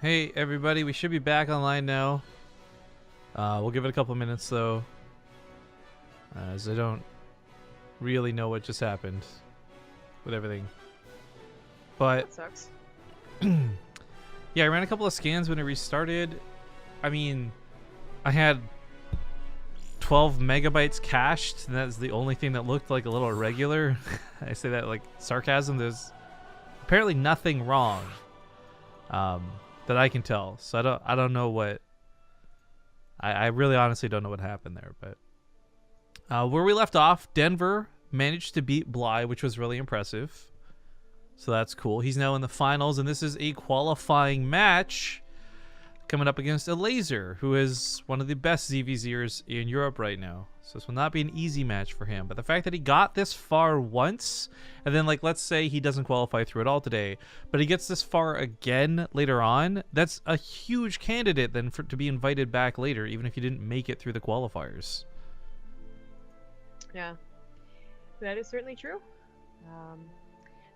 Hey everybody, we should be back online now. We'll give it a couple minutes though, as I don't really know what just happened with everything. But that sucks. yeah, I ran a couple of scans when it restarted. I mean, I had 12 megabytes cached, and that's the only thing that looked like a little irregular. I say that like sarcasm. There's apparently nothing wrong that I can tell. So I don't know what. I really honestly don't know what happened there. But where we left off, Denver managed to beat Bly, which was really impressive. So that's cool. He's now in the finals, and this is a qualifying match coming up against Elazer, who is one of the best ZvZers in Europe right now. So this will not be an easy match for him. But the fact that he got this far once, and then like let's say he doesn't qualify through it all today, but he gets this far again later on, that's a huge candidate then to be invited back later, even if you didn't make it through the qualifiers. Yeah, that is certainly true.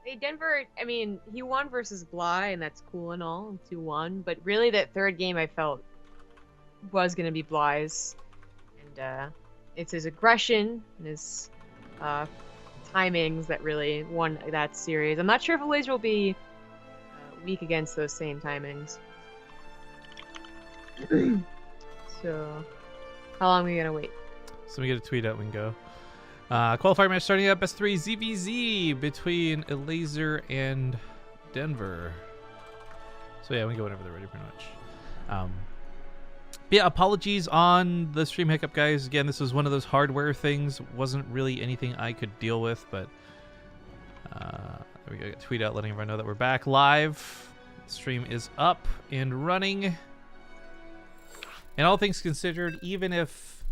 Hey, Denver, I mean, he won versus Bly, and that's cool and all, 2-1. But really, that third game I felt was going to be Bly's. And it's his aggression and his timings that really won that series. I'm not sure if Elazer will be weak against those same timings. So, how long are we going to wait? So we get a tweet out and go. Qualifier match starting up, best 3 ZvZ between Elazer and Denver. So yeah, we can go whenever they're ready pretty much. Yeah, apologies on the stream hiccup, guys. Again, this was one of those hardware things. Wasn't really anything I could deal with, but there we go. Tweet out letting everyone know that we're back live. Stream is up and running. And all things considered, even if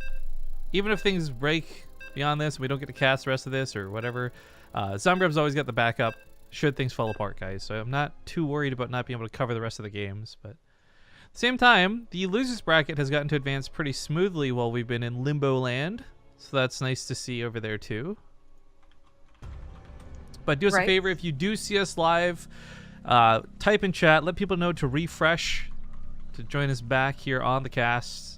things break beyond this, we don't get to cast the rest of this or whatever, Zombrev's always got the backup should things fall apart, guys. So I'm not too worried about not being able to cover the rest of the games. But at the same time, the losers bracket has gotten to advance pretty smoothly while we've been in limbo land. So that's nice to see over there too. But do us a favor, if you do see us live, type in chat, let people know to refresh to join us back here on the cast.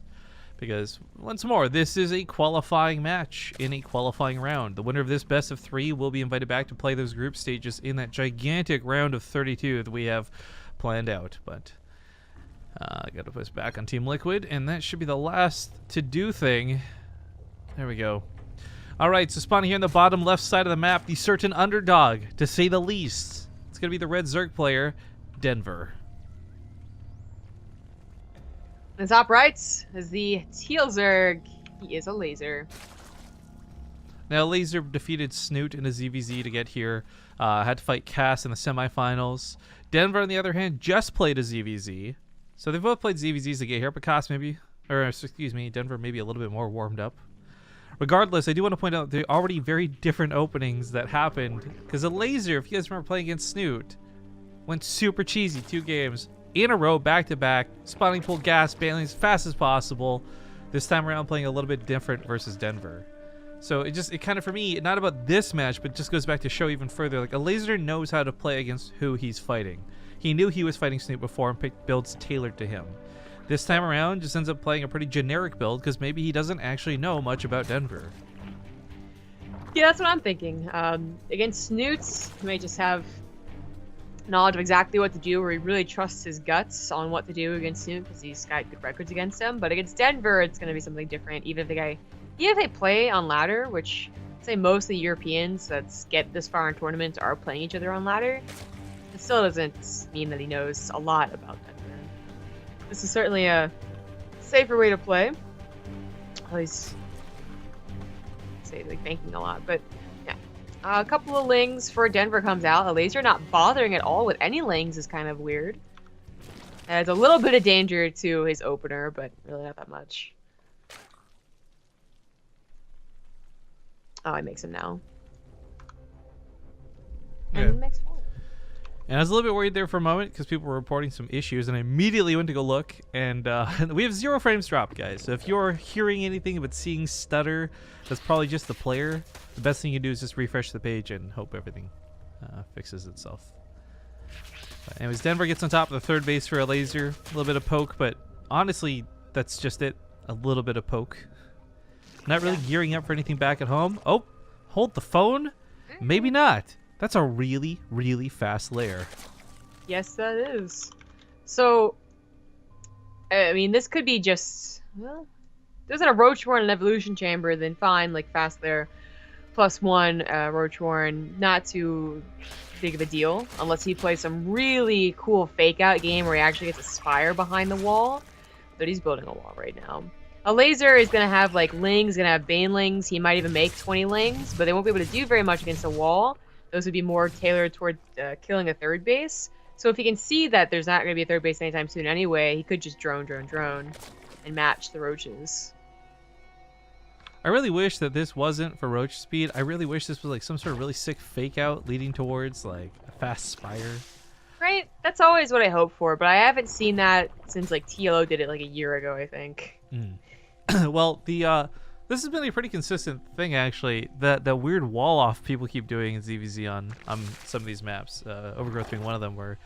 Because, once more, this is a qualifying match in a qualifying round. The winner of this best of 3 will be invited back to play those group stages in that gigantic round of 32 that we have planned out. But I got to put us back on Team Liquid, and that should be the last to-do thing. There we go. All right, so spawning here in the bottom left side of the map, the certain underdog, to say the least. It's going to be the red Zerg player, Denver. The top right is the teal Zerg. He is a Elazer. Now, Elazer defeated Snoot in a ZvZ to get here. Had to fight Cass in the semifinals. Denver, on the other hand, just played a ZvZ. So they both played ZvZs to get here, but Cass maybe, or excuse me, Denver maybe a little bit more warmed up. Regardless, I do want to point out the already very different openings that happened. Because Elazer, if you guys remember playing against Snoot, went super cheesy 2 games in a row, back-to-back, spawning pool gas, bailing as fast as possible. This time around playing a little bit different versus Denver. So it kind of, for me, not about this match, but just goes back to show even further, like, Elazer knows how to play against who he's fighting. He knew he was fighting Snoop before and picked builds tailored to him. This time around, just ends up playing a pretty generic build because maybe he doesn't actually know much about Denver. Yeah, that's what I'm thinking. Against Snoots, he may just have knowledge of exactly what to do, where he really trusts his guts on what to do against Snoot because he's got good records against him. But against Denver, it's going to be something different. Even if they play on ladder, which I'd say most of the Europeans that get this far in tournaments are playing each other on ladder, it still doesn't mean that he knows a lot about Denver. This is certainly a safer way to play. At least, say like banking a lot, but. A couple of lings for Denver comes out. Elazer not bothering at all with any lings is kind of weird. Adds a little bit of danger to his opener, but really not that much. Oh, he makes him now. And he makes 4. And I was a little bit worried there for a moment because people were reporting some issues, and I immediately went to go look, and we have 0 frames dropped, guys. So if you're hearing anything but seeing stutter, that's probably just the player. The best thing you do is just refresh the page and hope everything fixes itself. But anyways, Denver gets on top of the third base for Elazer. A little bit of poke, but honestly, that's just it. A little bit of poke. Not really gearing up for anything back at home. Oh, hold the phone? Maybe not. That's a really, really fast lair. Yes, that is. So, I mean, this could be just... Well, there's a Roach Warren and Evolution Chamber, then fine, like fast lair. +1 Roach Warren, not too big of a deal. Unless he plays some really cool fake-out game where he actually gets a Spire behind the wall. But he's building a wall right now. Elazer is going to have, like, Lings, going to have Banelings. He might even make 20 Lings, but they won't be able to do very much against a wall. Those would be more tailored toward killing a third base. So if he can see that there's not going to be a third base anytime soon anyway, he could just drone, and match the Roaches. I really wish that this wasn't for Roach speed. I really wish this was, like, some sort of really sick fake-out leading towards, like, a fast Spire. Right? That's always what I hope for, but I haven't seen that since, like, TLO did it, like, a year ago, I think. Well, this has been a pretty consistent thing, actually. That weird wall off people keep doing in ZvZ on some of these maps. Overgrowth being one of them, where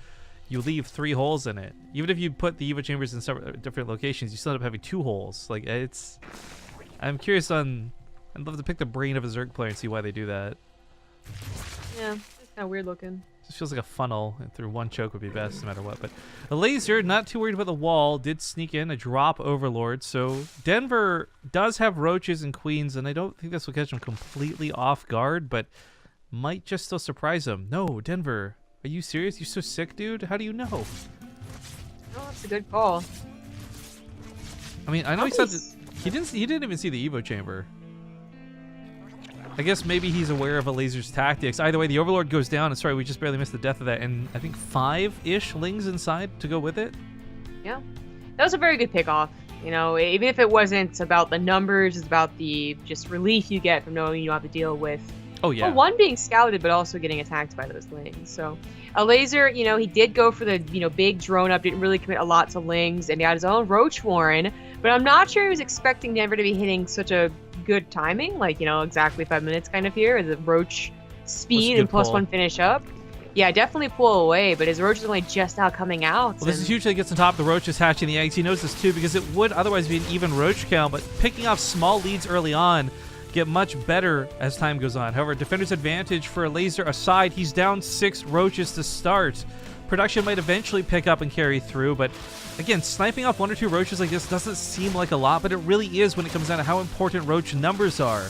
you leave 3 holes in it. Even if you put the Evo chambers in several different locations, you still end up having 2 holes. Like, it's... I'm curious on... I'd love to pick the brain of a Zerg player and see why they do that. Yeah, it's kind of weird looking. It feels like a funnel, and through one choke would be best no matter what. But Elazer, not too worried about the wall, did sneak in a drop Overlord. So Denver does have Roaches and Queens, and I don't think this will catch him completely off guard, but might just still surprise him. No, Denver, are you serious? You're so sick, dude? How do you know? Oh, that's a good call. I mean, I know he said that he didn't even see the Evo chamber. I guess maybe he's aware of Elazer's tactics. Either way, the Overlord goes down, and sorry, we just barely missed the death of that, and I think 5-ish Lings inside to go with it. Yeah. That was a very good pickoff. You know, even if it wasn't about the numbers, it's about the just relief you get from knowing you have to deal with, oh yeah, well, one being scouted, but also getting attacked by those Lings. So, Elazer, you know, he did go for the, you know, big drone up, didn't really commit a lot to Lings, and he had his own Roach Warren, but I'm not sure he was expecting Denver to be hitting such a good timing, like, you know, exactly 5 minutes kind of here, the Roach speed and +1 finish up. Yeah, definitely pull away, but his Roach is only just now coming out. Well, this is huge that he gets on top of the Roaches hatching the eggs. He knows this too, because it would otherwise be an even Roach count, but picking off small leads early on get much better as time goes on. However, defender's advantage for Elazer aside, he's down 6 Roaches to start. Production might eventually pick up and carry through, but again, sniping off 1 or 2 Roaches like this doesn't seem like a lot, but it really is when it comes down to how important Roach numbers are.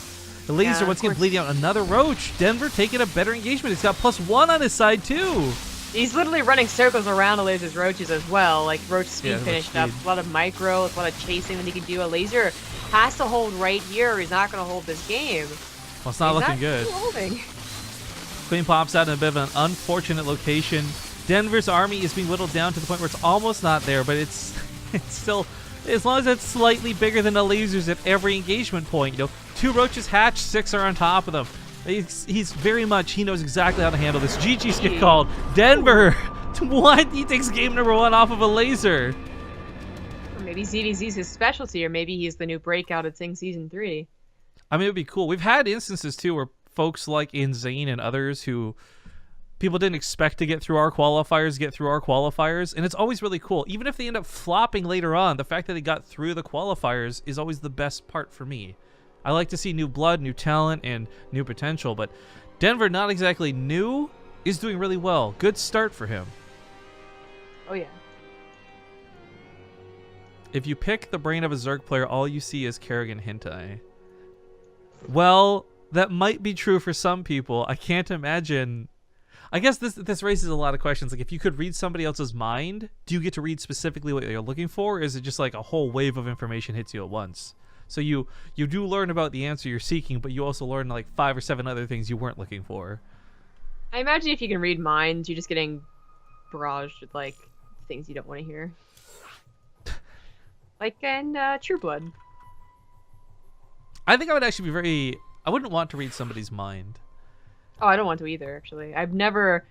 Elazer once again bleeding out another Roach. Denver taking a better engagement. He's got +1 on his side too. He's literally running circles around Elazer's Roaches as well. Like, Roach speed finished up. A lot of micro, a lot of chasing that he can do. Elazer has to hold right here or he's not going to hold this game. Well, it's not looking good. Holding. Queen pops out in a bit of an unfortunate location. Denver's army is being whittled down to the point where it's almost not there, but it's still, as long as it's slightly bigger than Elazer's at every engagement point. You know, 2 Roaches hatch, 6 are on top of them. He's very much, he knows exactly how to handle this. GG's get called. Denver, what? He takes game number 1 off of Elazer. Or maybe ZvZ's his specialty, or maybe he's the new breakout at TING Season 3. I mean, it would be cool. We've had instances, too, where folks like Insane and others who people didn't expect to get through our qualifiers, and it's always really cool. Even if they end up flopping later on, the fact that they got through the qualifiers is always the best part for me. I like to see new blood, new talent, and new potential, but Denver, not exactly new, is doing really well. Good start for him. Oh, yeah. If you pick the brain of a Zerg player, all you see is Kerrigan Hentai. Well, that might be true for some people. I can't imagine. I guess this raises a lot of questions. Like, if you could read somebody else's mind, do you get to read specifically what you're looking for, or is it just like a whole wave of information hits you at once? So you do learn about the answer you're seeking, but you also learn like 5 or 7 other things you weren't looking for. I imagine if you can read minds, you're just getting barraged with like things you don't want to hear. Like in True Blood. I think I would actually be I wouldn't want to read somebody's mind. Oh, I don't want to either, actually. I've never...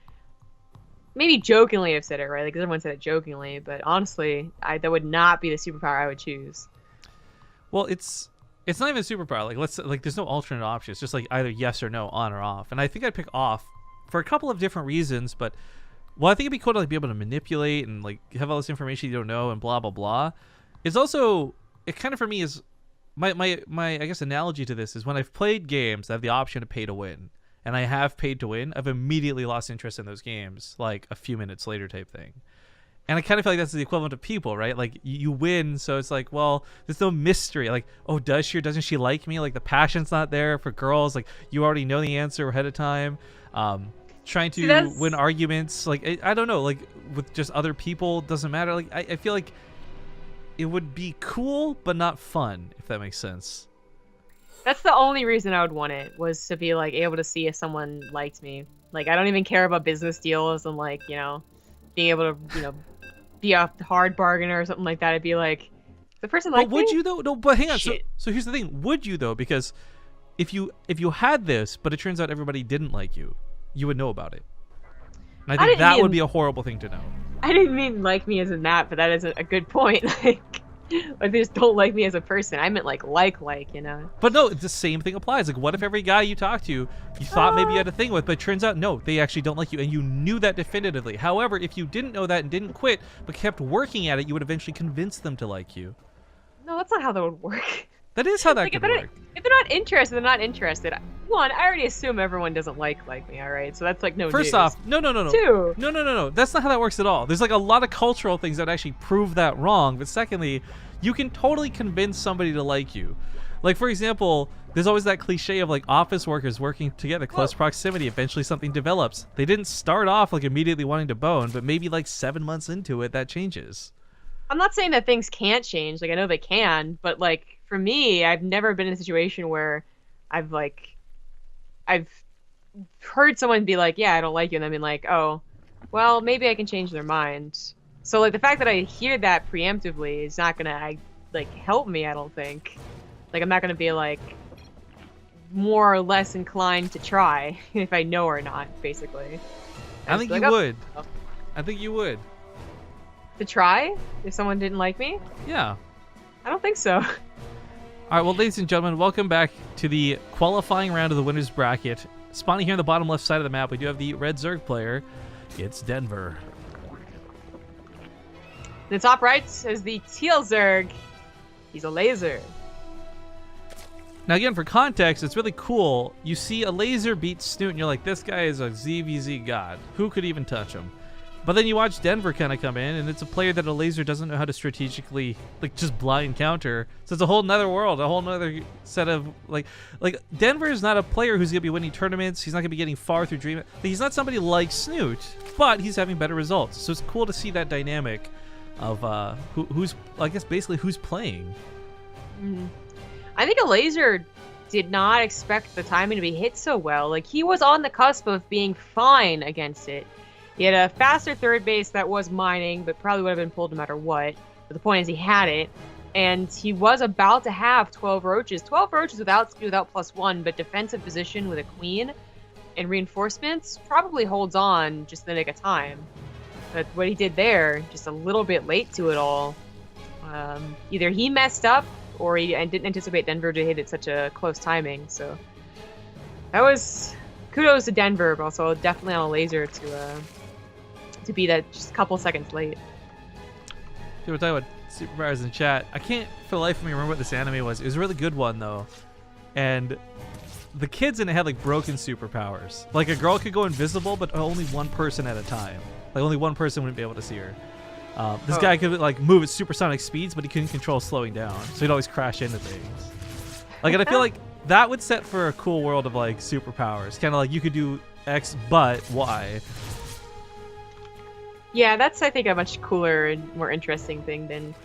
Maybe jokingly I've said it, right? Like, everyone said it jokingly, but honestly, that would not be the superpower I would choose. Well, it's not even a superpower. Like, there's no alternate option. It's just like either yes or no, on or off. And I think I'd pick off for a couple of different reasons, but well, I think it'd be cool to like be able to manipulate and like have all this information you don't know and blah blah blah. It's also it kind of for me is my I guess analogy to this is when I've played games that have the option to pay to win, and I have paid to win, I've immediately lost interest in those games like a few minutes later type thing. And I kind of feel like that's the equivalent of people, right? Like you win, so it's like, well, there's no mystery. Like, oh, does she or doesn't she like me? Like the passion's not there for girls. Like you already know the answer ahead of time. Trying to win arguments, like I don't know, like with just other people doesn't matter. Like I feel like it would be cool, but not fun, if that makes sense. That's the only reason I would want it, was to be like able to see if someone liked me. Like I don't even care about business deals and like, you know, being able to, you know, be a hard bargainer or something like that. I'd be like, the person like me? But would you though? No, but hang on. So here's the thing. Would you though? Because if you had this, but it turns out everybody didn't like you, you would know about it. And I think that would be a horrible thing to know. I didn't mean like me as in that, but that is a good point. Like they just don't like me as a person. I meant like, you know. But no, the same thing applies. Like, what if every guy you talk to, you thought maybe you had a thing with, but it turns out, no, they actually don't like you, and you knew that definitively. However, if you didn't know that and didn't quit, but kept working at it, you would eventually convince them to like you. No, that's not how that would work. That is how that could work. If they're not interested, they're not interested. One, I already assume everyone doesn't like me, all right? So that's like no First news. off, no. Two. No. That's not how that works at all. There's like a lot of cultural things that actually prove that wrong. But secondly, you can totally convince somebody to like you. Like, for example, there's always that cliche of like office workers working together, close proximity, eventually something develops. They didn't start off like immediately wanting to bone, but maybe like 7 months into it, that changes. I'm not saying that things can't change. Like, I know they can, but like for me, I've never been in a situation where I've heard someone be like, yeah, I don't like you, and I've been like, oh, well, maybe I can change their mind. So like the fact that I hear that preemptively is not gonna like help me, I don't think. Like I'm not gonna be like more or less inclined to try if I know or not, basically. I think you would. I think you would. To try if someone didn't like me? Yeah. I don't think so. All right, well, ladies and gentlemen, welcome back to the qualifying round of the winner's bracket. Spawning here on the bottom left side of the map, we do have the red Zerg player. It's Denver. In the top right is the teal Zerg. He's Elazer. Now, again, for context, it's really cool. You see Elazer beat Snoot, and you're like, this guy is a ZvZ god. Who could even touch him? But then you watch Denver kind of come in, and it's a player that Elazer doesn't know how to strategically, like, just blind counter. So it's a whole nother world, a whole nother set of, like Denver is not a player who's going to be winning tournaments. He's not going to be getting far through Dream. He's not somebody like Snoot, but he's having better results. So it's cool to see that dynamic of who's, I guess, basically who's playing. Mm-hmm. I think Elazer did not expect the timing to be hit so well. Like, he was on the cusp of being fine against it. He had a faster third base that was mining, but probably would have been pulled no matter what. But the point is he had it, and he was about to have 12 roaches. 12 roaches without +1, but defensive position with a queen and reinforcements probably holds on just in the nick of time. But what he did there, just a little bit late to it all. Either he messed up, or he didn't anticipate Denver to hit at such a close timing. So that was kudos to Denver, but also definitely on Elazer to be that just a couple seconds late. We're talking about superpowers in chat. I can't for the life of me remember what this anime was. It was a really good one though, and the kids in it had like broken superpowers. Like a girl could go invisible, but only one person at a time. Like only one person wouldn't be able to see her. This guy could like move at supersonic speeds, but he couldn't control slowing down, so he'd always crash into things. Like, and I feel like that would set for a cool world of like superpowers. Kind of like you could do X, but Y. Yeah, that's I think a much cooler and more interesting thing than,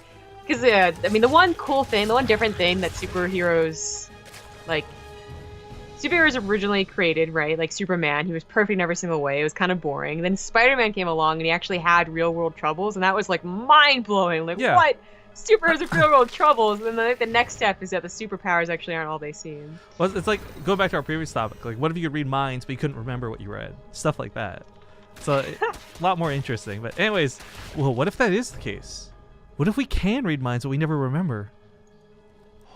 because I mean the one different thing that superheroes originally created, right? Like Superman, he was perfect in every single way. It was kind of boring. Then Spider-Man came along and he actually had real world troubles, and that was like mind blowing. Like what? Superheroes have real world troubles, and then the next step is that the superpowers actually aren't all they seem. Well, it's like going back to our previous topic. Like, what if you could read minds but you couldn't remember what you read? Stuff like that. So a lot more interesting. But anyways, well, what if that is the case? What if we can read minds but we never remember?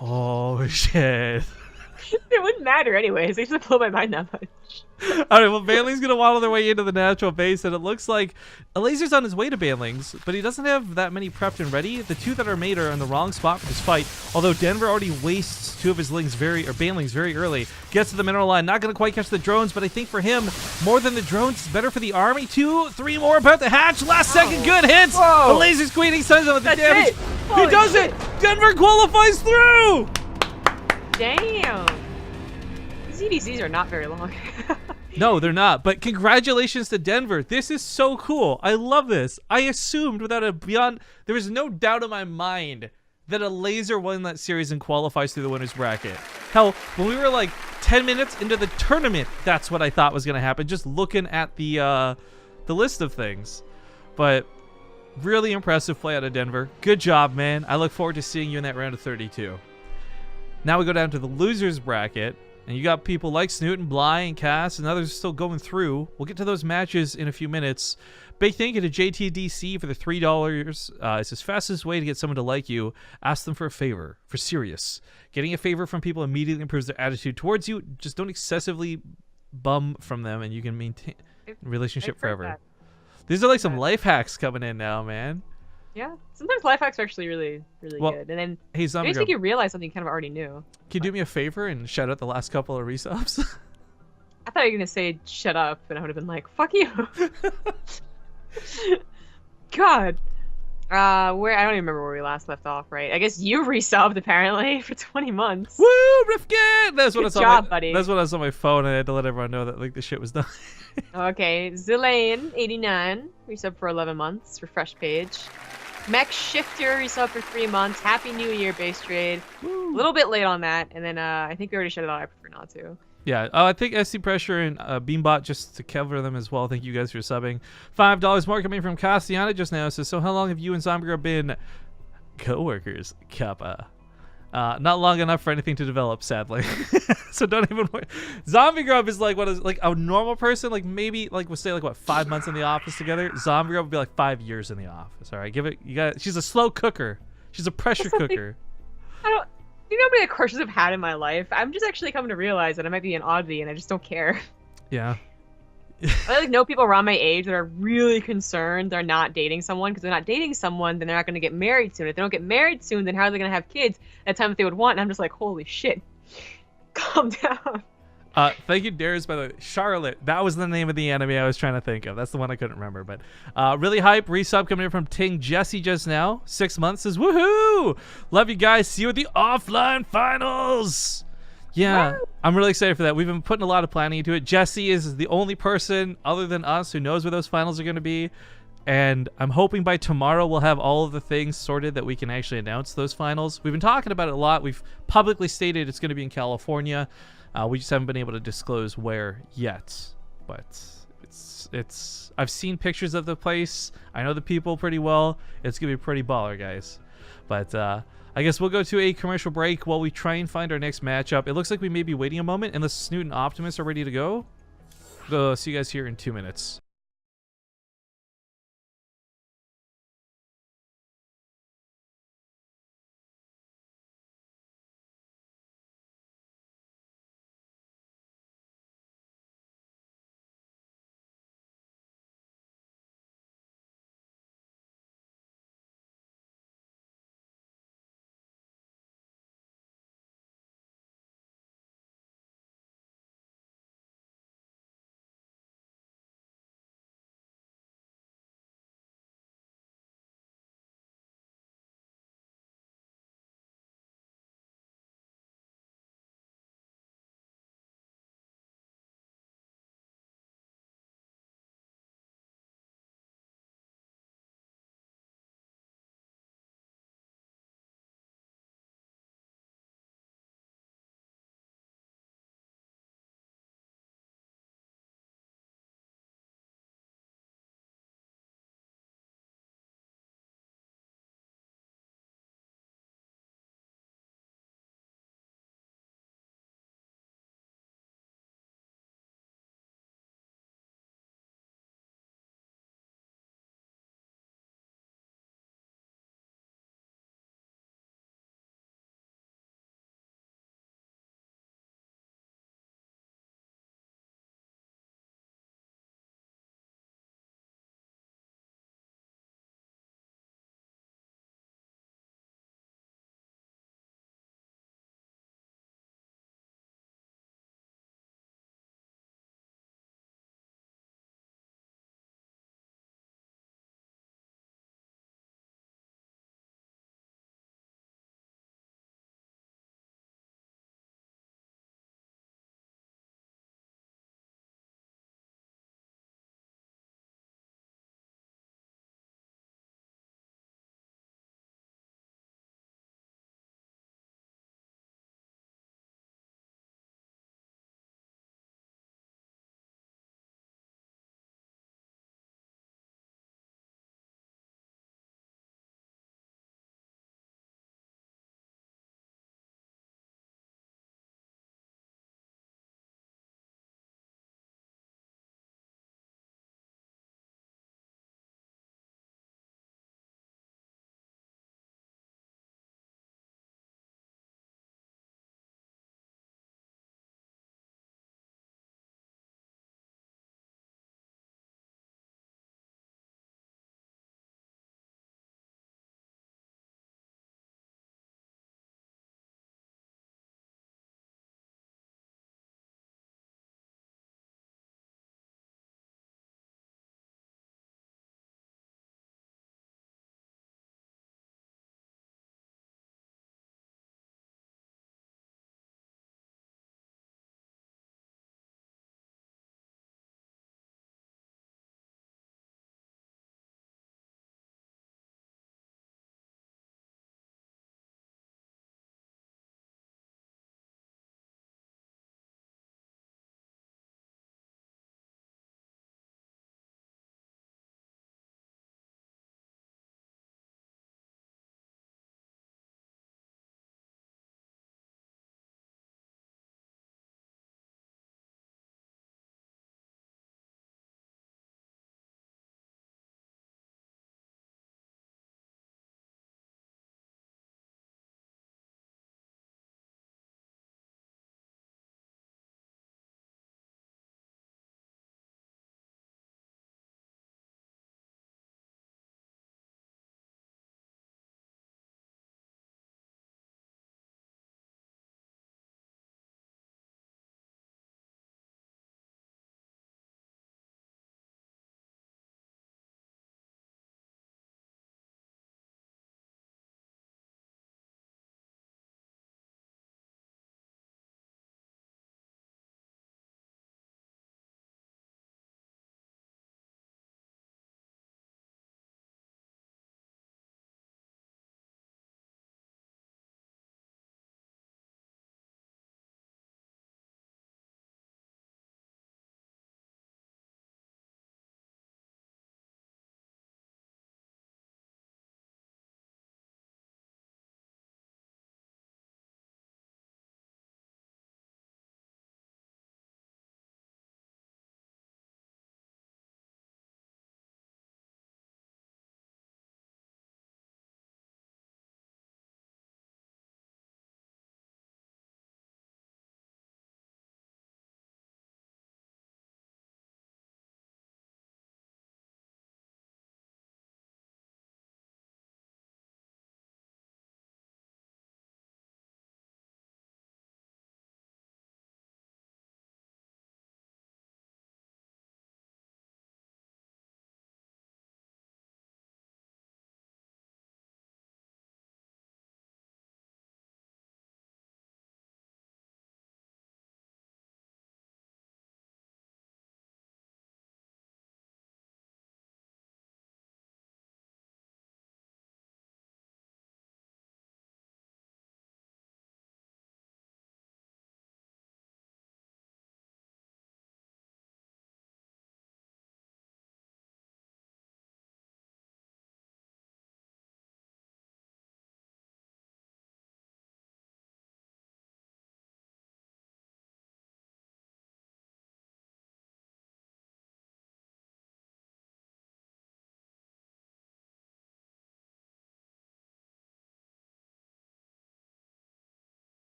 Oh shit. It wouldn't matter anyways. They just blow my mind that much. All right, well, Banling's going to waddle their way into the natural base, and it looks like Elazer's on his way to Banling's, but he doesn't have that many prepped and ready. The 2 that are made are in the wrong spot for this fight, although Denver already wastes 2 of his Banlings very early. Gets to the mineral line, not going to quite catch the drones, but I think for him, more than the drones, it's better for the army. 2, 3 more about to hatch. Last second, good hits. Whoa. Elazer's queening signs on with the That's damage. it. He Holy does shit. it. Denver qualifies through. Damn. ZvZs are not very long. No, they're not. But congratulations to Denver. This is so cool. I love this. I assumed there was no doubt in my mind that Elazer won that series and qualifies through the winner's bracket. Hell, when we were like 10 minutes into the tournament, that's what I thought was going to happen, just looking at the list of things. But really impressive play out of Denver. Good job, man. I look forward to seeing you in that round of 32. Now we go down to the loser's bracket. And you got people like Snoot and Bly and Cass and others still going through. We'll get to those matches in a few minutes. Big thank you to JTDC for the $3. It's his fastest way to get someone to like you. Ask them for a favor. For serious. Getting a favor from people immediately improves their attitude towards you. Just don't excessively bum from them and you can maintain a relationship forever. These are like some life hacks coming in now, man. Yeah, sometimes life hacks are actually really good. And then hey, it makes you realize something you kind of already knew. Can you do me a favor and shout out the last couple of resubs? I thought you were going to say shut up, and I would have been like, fuck you. God. Where I don't even remember where we last left off, right? I guess you resubbed, apparently, for 20 months. Woo, Rifkin! That's what I saw. Buddy. That's what I saw on my phone, and I had to let everyone know that like the shit was done. Okay, Zilane89, resub for 11 months, refresh page. Mech Shifter resub for 3 months. Happy New Year, Base Trade. Woo. A little bit late on that, and then I think we already shut it out. I prefer not to. Yeah, I think SC Pressure and Beambot just to cover them as well. Thank you guys for subbing. $5 more coming from Castiana just now. So how long have you and Zombie Grub been co-workers? Kappa. Not long enough for anything to develop, sadly. So don't even worry. Zombie Grub is like a normal person, like maybe like we'll say like what 5 months in the office together. Zombie Grub would be like 5 years in the office. All right, she's a slow cooker. She's a pressure cooker. Nobody that crushes I've had in my life. I'm just actually coming to realize that I might be an oddity and I just don't care. Yeah. I know people around my age that are really concerned they're not dating someone because they're not dating someone, then they're not going to get married soon. If they don't get married soon, then how are they going to have kids at the time that they would want? And I'm just like, holy shit. Calm down. Thank you, Darius, by the way. Charlotte, that was the name of the anime I was trying to think of. That's the one I couldn't remember. But really hype. Resub coming in from Ting Jesse just now. 6 months says, woohoo! Love you guys. See you at the offline finals. Yeah, wow. I'm really excited for that. We've been putting a lot of planning into it. Jesse is the only person other than us who knows where those finals are going to be. And I'm hoping by tomorrow we'll have all of the things sorted that we can actually announce those finals. We've been talking about it a lot. We've publicly stated it's going to be in California. We just haven't been able to disclose where yet. But it's I've seen pictures of the place. I know the people pretty well. It's going to be pretty baller, guys. But I guess we'll go to a commercial break while we try and find our next matchup. It looks like we may be waiting a moment unless Snoot and Optimus are ready to go. See you guys here in 2 minutes.